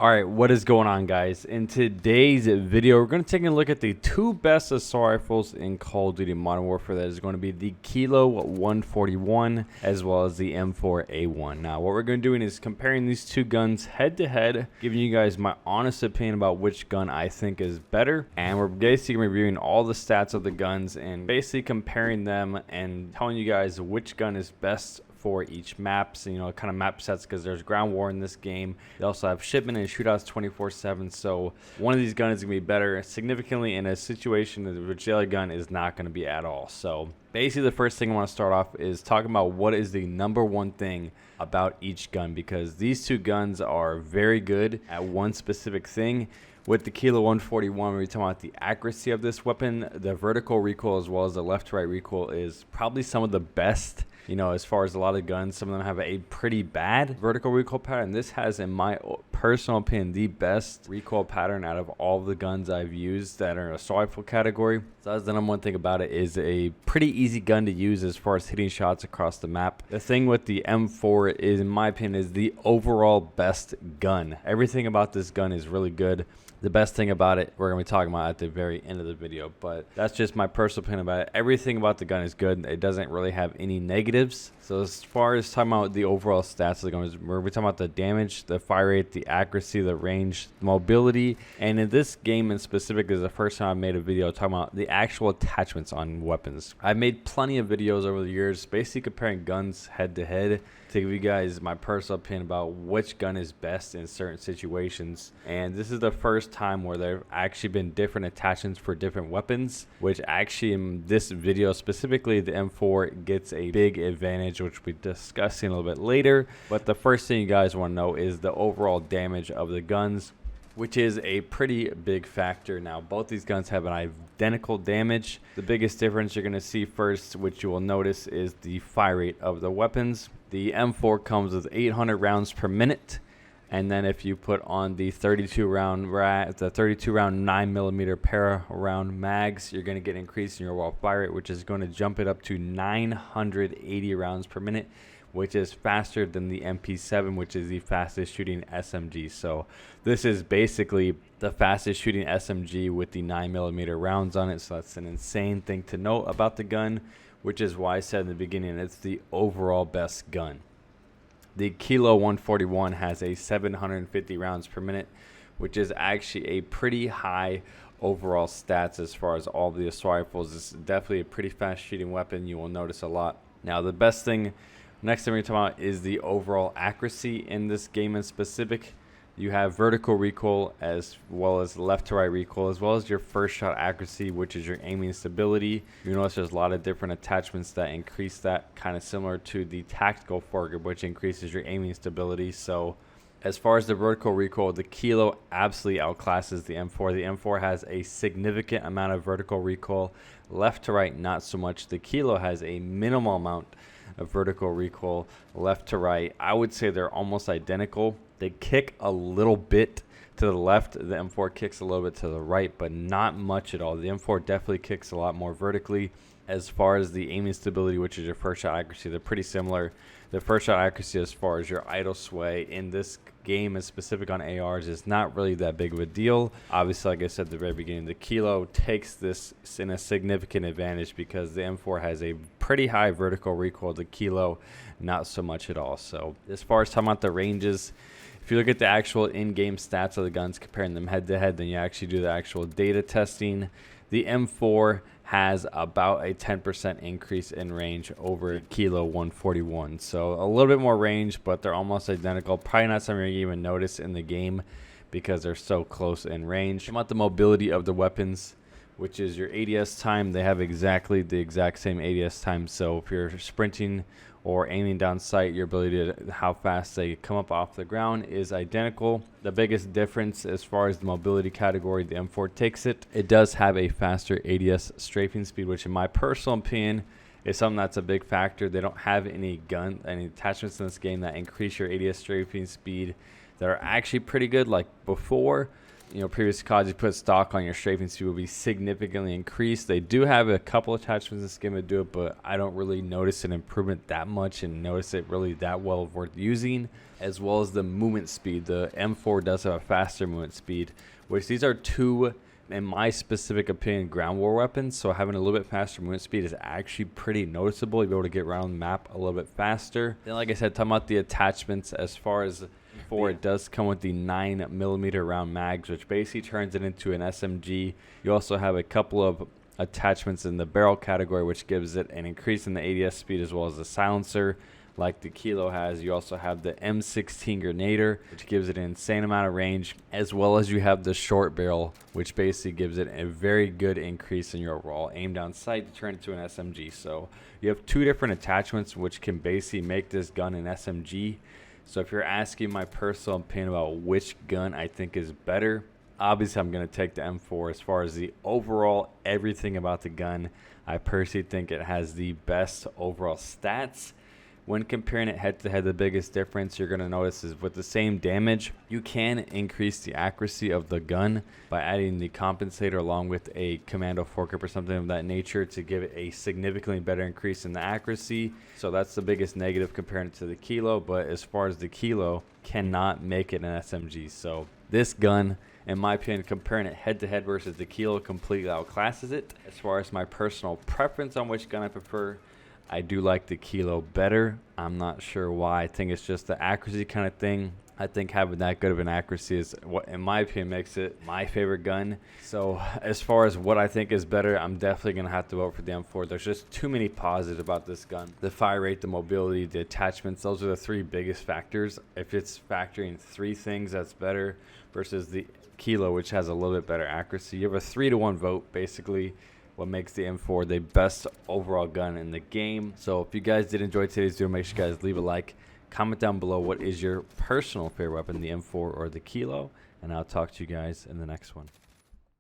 Alright, what is going on, guys? In today's video, we're going to take a look at the two best assault rifles in Call of Duty Modern Warfare. That is going to be the Kilo 141 as well as the M4A1. Now, what we're going to be doing is comparing these two guns head to head, giving you guys my honest opinion about which gun I think is better. And we're basically reviewing all the stats of the guns and basically comparing them and telling you guys which gun is best for each map. So, kind of map sets, because there's ground war in this game. They also have shipment and shootouts 24/7. So one of these guns is going to be better significantly in a situation which the other gun is not going to be at all. So basically, the first thing I want to start off is talking about what is the number one thing about each gun, because these two guns are very good at one specific thing. With the Kilo 141, we're talking about the accuracy of this weapon. The vertical recoil as well as the left to right recoil is probably some of the best. As far as a lot of guns, some of them have a pretty bad vertical recoil pattern. This has, in my personal opinion, the best recoil pattern out of all the guns I've used that are in a assault rifle category. So that's the number one thing about it. Is a pretty easy gun to use as far as hitting shots across the map. The thing with the M4 is, in my opinion, is the overall best gun. Everything about this gun is really good. The best thing about it, we're going to be talking about at the very end of the video, but that's just my personal opinion about it. Everything about the gun is good. It doesn't really have any negatives. So as far as talking about the overall stats of the gun, we're talking about the damage, the fire rate, the accuracy, the range, mobility, and in this game in specific, this is the first time I made a video talking about the actual attachments on weapons. I've made plenty of videos over the years, basically comparing guns head to head, to give you guys my personal opinion about which gun is best in certain situations. And this is the first time where there have actually been different attachments for different weapons, which actually in this video specifically, the M4 gets a big advantage, which we'll be discussing a little bit later. But the first thing you guys want to know is the overall damage of the guns, which is a pretty big factor. Now, both these guns have an identical damage. The biggest difference you're going to see first, which you will notice, is the fire rate of the weapons. The M4 comes with 800 rounds per minute, and then if you put on the 32 round 9mm para round mags, you're going to get an increase in your overall fire rate, which is going to jump it up to 980 rounds per minute, which is faster than the MP7, which is the fastest shooting SMG. So this is basically the fastest shooting SMG with the 9mm rounds on it. So that's an insane thing to note about the gun, which is why I said in the beginning it's the overall best gun. The Kilo 141 has a 750 rounds per minute, which is actually a pretty high overall stats as far as all the assault rifles. It's definitely a pretty fast shooting weapon. You will notice a lot. Now, the best thing, next thing we're talking about is the overall accuracy in this game in specific. You have vertical recoil as well as left to right recoil, as well as your first shot accuracy, which is your aiming stability. You notice there's a lot of different attachments that increase that, kind of similar to the tactical foregrip, which increases your aiming stability. So as far as the vertical recoil, the Kilo absolutely outclasses the M4. The M4 has a significant amount of vertical recoil. Left to right, not so much. The Kilo has a minimal amount of vertical recoil. Left to right, I would say they're almost identical. They kick a little bit to the left. The M4 kicks a little bit to the right, but not much at all. The M4 definitely kicks a lot more vertically. As far as the aiming stability, which is your first shot accuracy, they're pretty similar. The first shot accuracy, as far as your idle sway in this game is specific on ARs, is not really that big of a deal. Obviously, like I said at the very beginning, the Kilo takes this in a significant advantage because the M4 has a pretty high vertical recoil. The Kilo, not so much at all. So as far as talking about the ranges, if you look at the actual in-game stats of the guns, comparing them head-to-head, then you actually do the actual data testing. The M4 has about a 10% increase in range over Kilo 141. So a little bit more range, but they're almost identical. Probably not something you even notice in the game because they're so close in range. About the mobility of the weapons, which is your ADS time, they have exactly the exact same ADS time. So if you're sprinting or aiming down sight, your ability to how fast they come up off the ground is identical. The biggest difference as far as the mobility category, the M4 takes it. It does have a faster ADS strafing speed, which in my personal opinion is something that's a big factor. They don't have any attachments in this game that increase your ADS strafing speed that are actually pretty good like before. previous CODs you put stock on, your strafing speed will be significantly increased. They do have a couple attachments in this game to do it, but I don't really notice an improvement that much and notice it really that well worth using. As well as the movement speed, the M4 does have a faster movement speed, which these are two, in my specific opinion, ground war weapons. So having a little bit faster movement speed is actually pretty noticeable. You'll be able to get around the map a little bit faster. Then, like I said, talking about the attachments, as far as it does come with the 9mm round mags, which basically turns it into an SMG. You also have a couple of attachments in the barrel category, which gives it an increase in the ADS speed as well as the silencer, like the Kilo has. You also have the M16 Grenadier, which gives it an insane amount of range, as well as you have the short barrel, which basically gives it a very good increase in your overall aim down sight to turn it to an SMG. So you have two different attachments which can basically make this gun an SMG. So if you're asking my personal opinion about which gun I think is better, obviously I'm going to take the M4. As far as the overall everything about the gun, I personally think it has the best overall stats. When comparing it head to head, the biggest difference you're going to notice is with the same damage, you can increase the accuracy of the gun by adding the compensator along with a commando foregrip or something of that nature to give it a significantly better increase in the accuracy. So that's the biggest negative comparing it to the Kilo. But as far as the Kilo, cannot make it an SMG. So this gun, in my opinion, comparing it head to head versus the Kilo, completely outclasses it. As far as my personal preference on which gun I prefer, I do like the Kilo better. I'm not sure why. I think it's just the accuracy kind of thing. I think having that good of an accuracy is what, in my opinion, makes it my favorite gun. So as far as what I think is better, I'm definitely going to have to vote for the M4. There's just too many positives about this gun. The fire rate, the mobility, the attachments, those are the three biggest factors. If it's factoring three things, that's better versus the Kilo, which has a little bit better accuracy. You have a 3-to-1 vote, basically. What makes the M4 the best overall gun in the game. So if you guys did enjoy today's video, make sure you guys leave a like, comment down below what is your personal favorite weapon, the M4 or the Kilo, and I'll talk to you guys in the next one.